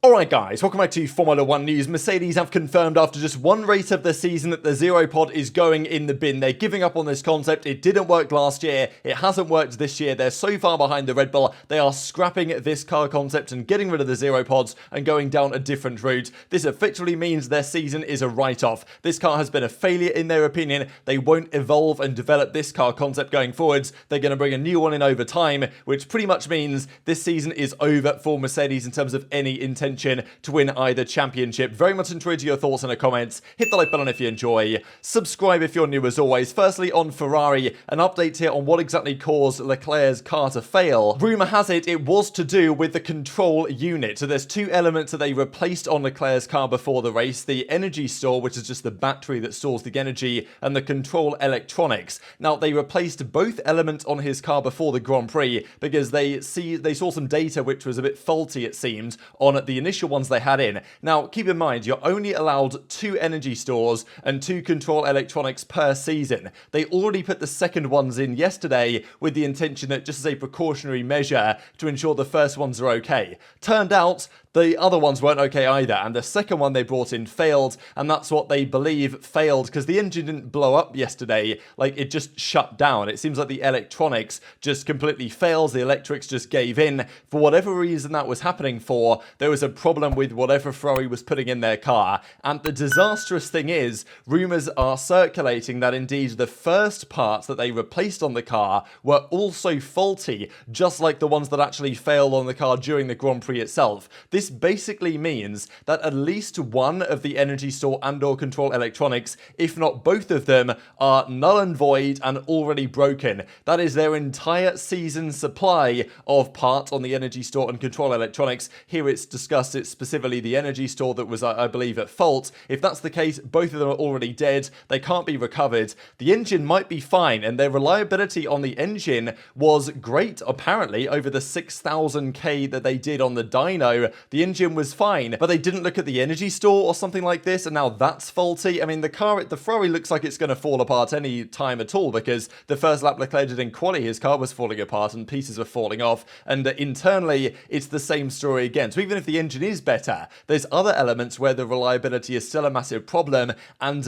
Alright guys, welcome back to Formula 1 news. Mercedes have confirmed after just one race of the season that the Zeropod is going in the bin. They're giving up on this concept. It didn't work last year. It hasn't worked this year. They're so far behind the Red Bull. They are scrapping this car concept and getting rid of the Zeropods and going down a different route. This effectively means their season is a write-off. This car has been a failure in their opinion. They won't evolve and develop this car concept going forwards. They're going to bring a new one in over time, which pretty much means this season is over for Mercedes in terms of any intention to win either championship. Very much intrigued your thoughts in the comments. Hit the like button if you enjoy. Subscribe if you're new as always. Firstly, on Ferrari, an update here on what exactly caused Leclerc's car to fail. Rumour has it was to do with the control unit. So there's two elements that they replaced on Leclerc's car before the race. The energy store, which is just the battery that stores the energy, and the control electronics. Now, they replaced both elements on his car before the Grand Prix because they saw some data which was a bit faulty, it seemed, on the initial ones they had in. Now, keep in mind, you're only allowed 2 energy stores and 2 control electronics per season. They already put the second ones in yesterday with the intention that just as a precautionary measure to ensure the first ones are okay. Turned out the other ones weren't okay either, and the second one they brought in failed, and that's what they believe failed because the engine didn't blow up yesterday, like it just shut down. It seems like the electronics just completely fails, the electrics just gave in. For whatever reason that was happening for, there was a problem with whatever Ferrari was putting in their car, and the disastrous thing is, rumours are circulating that indeed the first parts that they replaced on the car were also faulty, just like the ones that actually failed on the car during the Grand Prix itself. This basically means that at least one of the energy store and/or control electronics, if not both of them, are null and void and already broken. That is their entire season supply of parts on the energy store and control electronics. Here it's discussed it's specifically the energy store that was, I believe, at fault. If that's the case, both of them are already dead. They can't be recovered. The engine might be fine, and their reliability on the engine was great, apparently, over the 6,000k that they did on the dyno. The engine was fine, but they didn't look at the energy store or something like this, and now that's faulty. I mean, the Ferrari looks like it's going to fall apart any time at all, because the first lap Leclerc did in quali, his car was falling apart and pieces were falling off, and internally, it's the same story again. So even if the engine is better, there's other elements where the reliability is still a massive problem, and,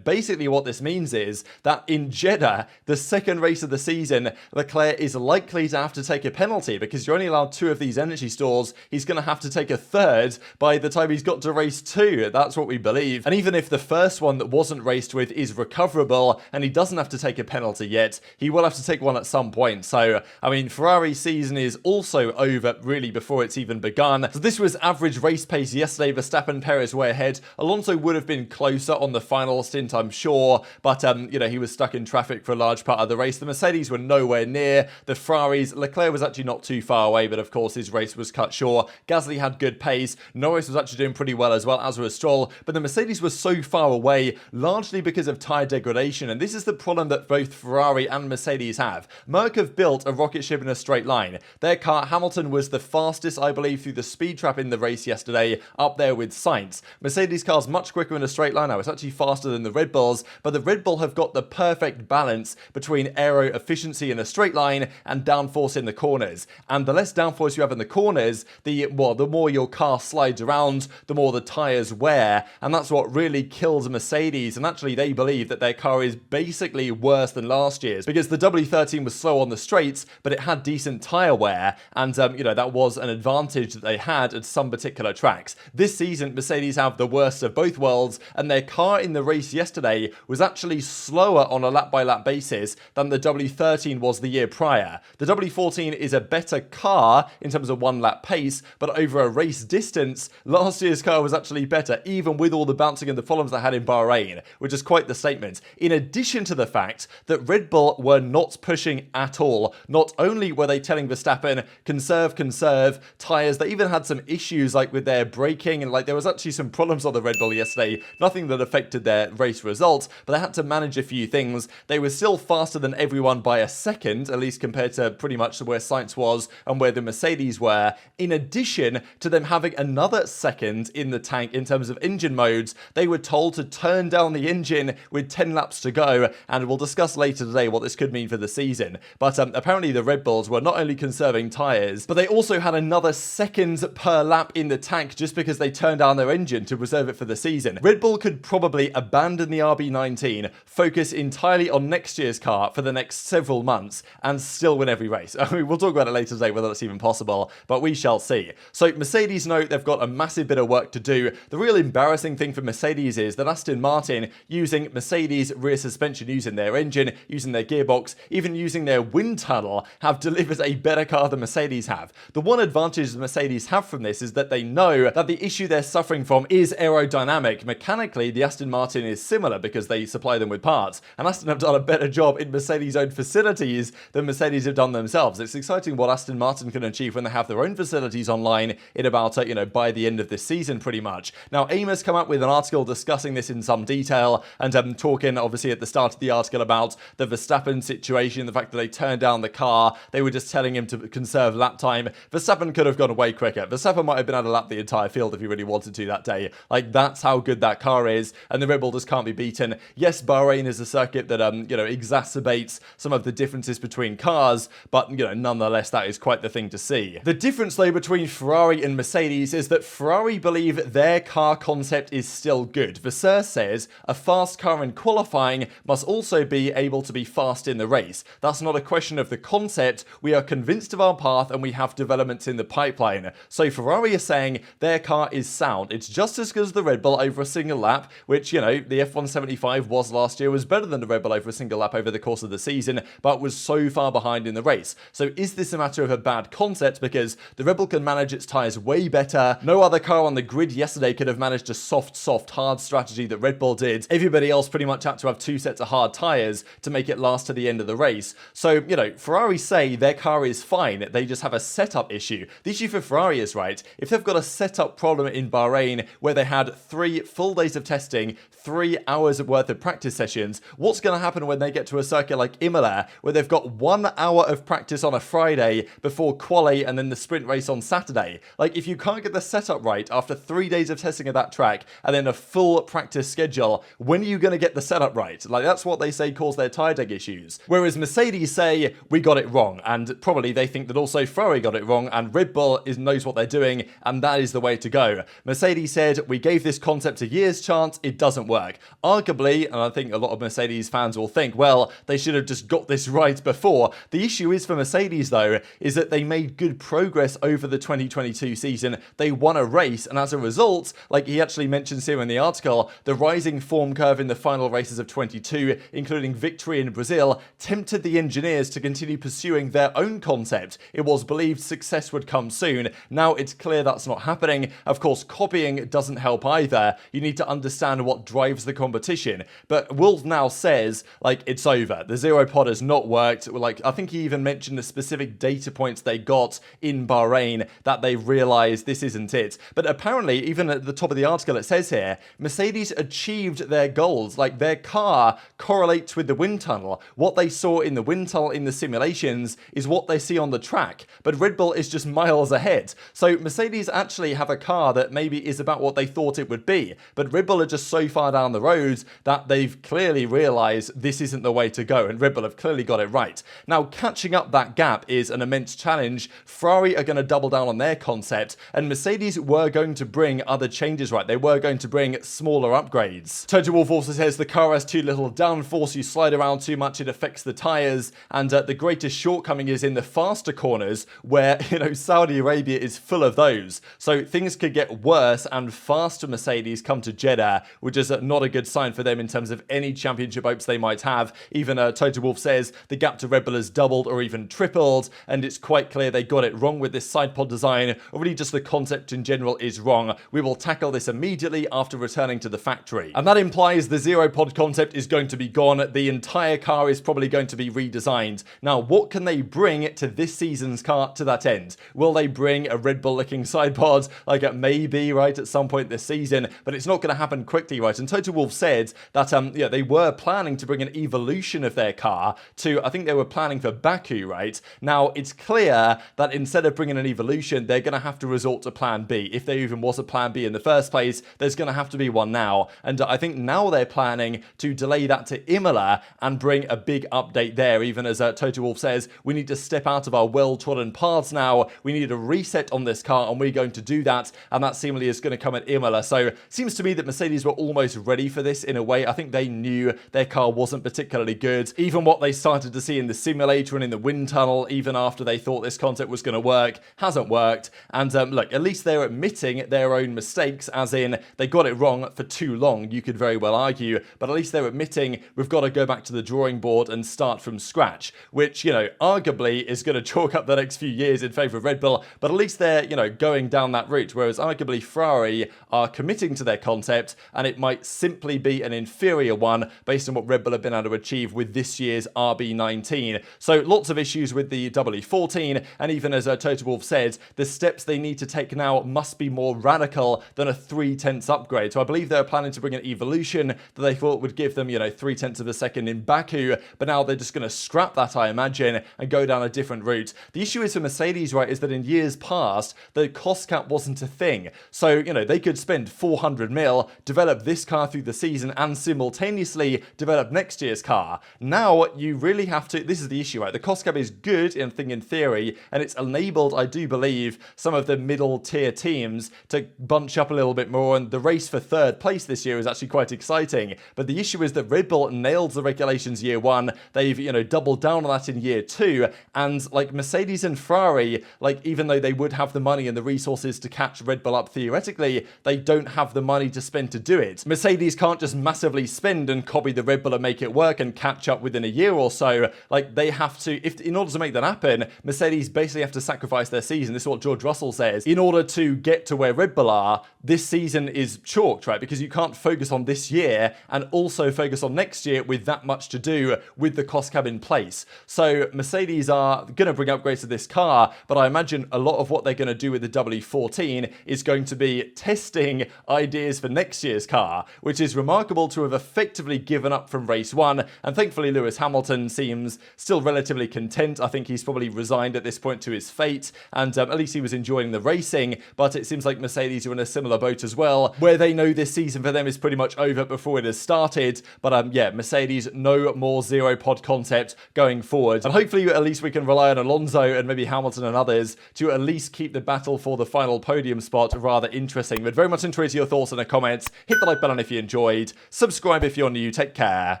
basically what this means is that in Jeddah, the second race of the season, Leclerc is likely to have to take a penalty, because you're only allowed 2 of these energy stores. He's going to have to take a third by the time he's got to race 2. That's what we believe. And even if the first one that wasn't raced with is recoverable and he doesn't have to take a penalty yet, he will have to take one at some point. So, I mean, Ferrari's season is also over really before it's even begun. So this was average race pace yesterday. Verstappen, Perez way ahead. Alonso would have been closer on the final stint, I'm sure, but he was stuck in traffic for a large part of the race. The Mercedes were nowhere near the Ferraris. Leclerc was actually not too far away, but of course his race was cut short. Gasly had good pace. Norris was actually doing pretty well as well, as was Stroll, but the Mercedes was so far away, largely because of tyre degradation, and this is the problem that both Ferrari and Mercedes have. Merc have built a rocket ship in a straight line. Their car, Hamilton, was the fastest, I believe, through the speed trap in the race yesterday, up there with Sainz. Mercedes' car's much quicker in a straight line now. It's actually faster than the Red Bulls, but the Red Bull have got the perfect balance between aero efficiency in a straight line and downforce in the corners. And the less downforce you have in the corners, the more your car slides around, the more the tyres wear, and that's what really kills Mercedes. And actually they believe that their car is basically worse than last year's, because the W13 was slow on the straights, but it had decent tyre wear, and that was an advantage that they had at some particular tracks. This season, Mercedes have the worst of both worlds, and their car in the race yesterday was actually slower on a lap-by-lap basis than the W13 was the year prior. The W14 is a better car in terms of one-lap pace, but over a race distance, last year's car was actually better, even with all the bouncing and the problems they had in Bahrain, which is quite the statement. In addition to the fact that Red Bull were not pushing at all. Not only were they telling Verstappen, conserve tyres, they even had some issues like with their braking, and there was actually some problems on the Red Bull yesterday, nothing that affected their race results, but they had to manage a few things. They were still faster than everyone by a second, at least compared to pretty much where Sainz was and where the Mercedes were. In addition, to them having another second in the tank in terms of engine modes. They were told to turn down the engine with 10 laps to go, and we'll discuss later today what this could mean for the season. But apparently the Red Bulls were not only conserving tyres, but they also had another second per lap in the tank just because they turned down their engine to preserve it for the season. Red Bull could probably abandon the RB19, focus entirely on next year's car for the next several months, and still win every race. I mean, we'll talk about it later today whether that's even possible, but we shall see. So Mercedes know they've got a massive bit of work to do. The real embarrassing thing for Mercedes is that Aston Martin, using Mercedes rear suspension, using their engine, using their gearbox, even using their wind tunnel, have delivered a better car than Mercedes have. The one advantage Mercedes have from this is that they know that the issue they're suffering from is aerodynamic. Mechanically, the Aston Martin is similar because they supply them with parts, and Aston have done a better job in Mercedes' own facilities than Mercedes have done themselves. It's exciting what Aston Martin can achieve when they have their own facilities online in about, by the end of this season, pretty much. Now, Amos come up with an article discussing this in some detail, and talking, obviously, at the start of the article about the Verstappen situation, the fact that they turned down the car. They were just telling him to conserve lap time. Verstappen could have gone way quicker. Verstappen might have been able to lap the entire field if he really wanted to that day. Like, that's how good that car is, and the Red Bull just can't be beaten. Yes, Bahrain is a circuit that, exacerbates some of the differences between cars, but, nonetheless, that is quite the thing to see. The difference, though, between Ferrari and Mercedes is that Ferrari believe their car concept is still good. Vasseur says a fast car in qualifying must also be able to be fast in the race. That's not a question of the concept. We are convinced of our path and we have developments in the pipeline. So Ferrari is saying their car is sound. It's just as good as the Red Bull over a single lap, which, the F175 was last year, was better than the Red Bull over a single lap over the course of the season, but was so far behind in the race. So is this a matter of a bad concept? Because the Red Bull can manage its tyres way better. No other car on the grid yesterday could have managed a soft, hard strategy that Red Bull did. Everybody else pretty much had to have two sets of hard tyres to make it last to the end of the race. So, Ferrari say their car is fine. They just have a setup issue. The issue for Ferrari is, right, if they've got a setup problem in Bahrain where they had 3 full days of testing, 3 hours worth of practice sessions, what's going to happen when they get to a circuit like Imola where they've got 1 hour of practice on a Friday before quali and then the sprint race on Saturday? Like, if you can't get the setup right after 3 days of testing at that track and then a full practice schedule, when are you going to get the setup right? Like, that's what they say caused their tyre deg issues. Whereas Mercedes say, we got it wrong, and probably they think that also Ferrari got it wrong, and Red Bull knows what they're doing, and that is the way to go. Mercedes said, we gave this concept a year's chance, it doesn't work. Arguably, and I think a lot of Mercedes fans will think, well, they should have just got this right before. The issue is for Mercedes, though, is that they made good progress over the 2022 season. They won a race, and as a result, like he actually mentions here in the article, the rising form curve in the final races of 22, including victory in Brazil, tempted the engineers to continue pursuing their own concept. It was believed success would come soon. Now it's clear that's not happening. Of course, copying doesn't help either. You need to understand what drives the competition. But Wolff now says, like, it's over. The Zeropod has not worked. Like, I think he even mentioned the specific data points they got in Bahrain that they realized this isn't it. But apparently, even at the top of the article, it says here, Mercedes achieved their goals. Like, their car correlates with the wind tunnel. What they saw in the wind tunnel in the simulations is what they see on the track. But Red Bull is just miles ahead. So Mercedes actually have a car that maybe is about what they thought it would be. But Red Bull are just so far down the road that they've clearly realized this isn't the way to go. And Red Bull have clearly got it right. Now, catching up that gap is an immense challenge. Ferrari are going to double down on their concept. And Mercedes were going to bring other changes, right? They were going to bring smaller upgrades. Toto Wolff also says the car has too little downforce. You slide around too much, it affects the tyres. And the greatest shortcoming is in the faster corners where, Saudi Arabia is full of those. So things could get worse and faster Mercedes come to Jeddah, which is not a good sign for them in terms of any championship hopes they might have. Even Toto Wolff says the gap to Red Bull has doubled or even tripled, and it's quite clear they got it wrong with this side pod design, or really just the concept in general is wrong. We will tackle this immediately after returning to the factory. And that implies the Zeropod concept is going to be gone. The entire car is probably going to be redesigned. Now, what can they bring to this season's car to that end? Will they bring a Red Bull looking side pod? Like, maybe, right, at some point this season, but it's not going to happen quickly, right? And Toto Wolff said that, they were planning to bring an evolution of their car to, I think they were planning for Baku, right? Now, it's clear that instead of bringing an evolution, they're going to to have to resort to plan B. If there even was a plan B in the first place, there's going to have to be one now. And I think now they're planning to delay that to Imola and bring a big update there, even as Toto Wolff says, we need to step out of our well-trodden paths now. We need a reset on this car, and we're going to do that, and that seemingly is going to come at Imola. So it seems to me that Mercedes were almost ready for this in a way. I think they knew their car wasn't particularly good. Even what they started to see in the simulator and in the wind tunnel, even after they thought this concept was going to work, hasn't worked. And look, at least they're admitting their own mistakes, as in they got it wrong for too long, you could very well argue, but at least they're admitting we've got to go back to the drawing board and start from scratch, which, you know, arguably is going to chalk up the next few years in favour of Red Bull, but at least they're, you know, going down that route, whereas arguably Ferrari are committing to their concept, and it might simply be an inferior one based on what Red Bull have been able to achieve with this year's RB19. So lots of issues with the W14, and even as Toto Wolff said, the steps they need to take now must be more radical than a 0.3 upgrade. So I believe they're planning to bring an evolution that they thought would give them, you know, 0.3 of a second in Baku, but now they're just going to scrap that, I imagine, and go down a different route. The issue is for Mercedes, right, is that in years past, the cost cap wasn't a thing. So, you know, they could spend 400 mil, develop this car through the season, and simultaneously develop next year's car. Now, you really have to, this is the issue, right? The cost cap is good in theory, and it's enabled, I do believe, some of the middle tier teams to bunch up a little bit more, and the race for third place this year is actually quite exciting. But the issue is that Red Bull nailed the regulations year one, they've, you know, doubled down on that in year two, and like Mercedes and Ferrari, like even though they would have the money and the resources to catch Red Bull up theoretically, they don't have the money to spend to do it. Mercedes can't just massively spend and copy the Red Bull and make it work and catch up within a year or so. Like they have to, if in order to make that happen, Mercedes basically have to sacrifice their season. This is what George Russell says. In order to get to where Red Bull are, this season is chalked, right? Because you can't focus on this year and also focus on next year with that much to do with the cost cap in place. So Mercedes are going to bring upgrades to this car, but I imagine a lot of what they're going to do with the W14 is going to be testing ideas for next year's car, which is remarkable to have effectively given up from race one. And thankfully, Lewis Hamilton seems still relatively content. I think he's probably resigned at this point to his fate, and at least he was enjoying the racing. But it seems like Mercedes are in a similar boat as well, where they know this season for them is pretty much over before it has started. But yeah, Mercedes, no more Zeropod concept going forward. And hopefully at least we can rely on Alonso and maybe Hamilton and others to at least keep the battle for the final podium spot rather interesting. But very much interested your thoughts in the comments. Hit the like button if you enjoyed. Subscribe if you're new. Take care,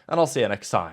and I'll see you next time.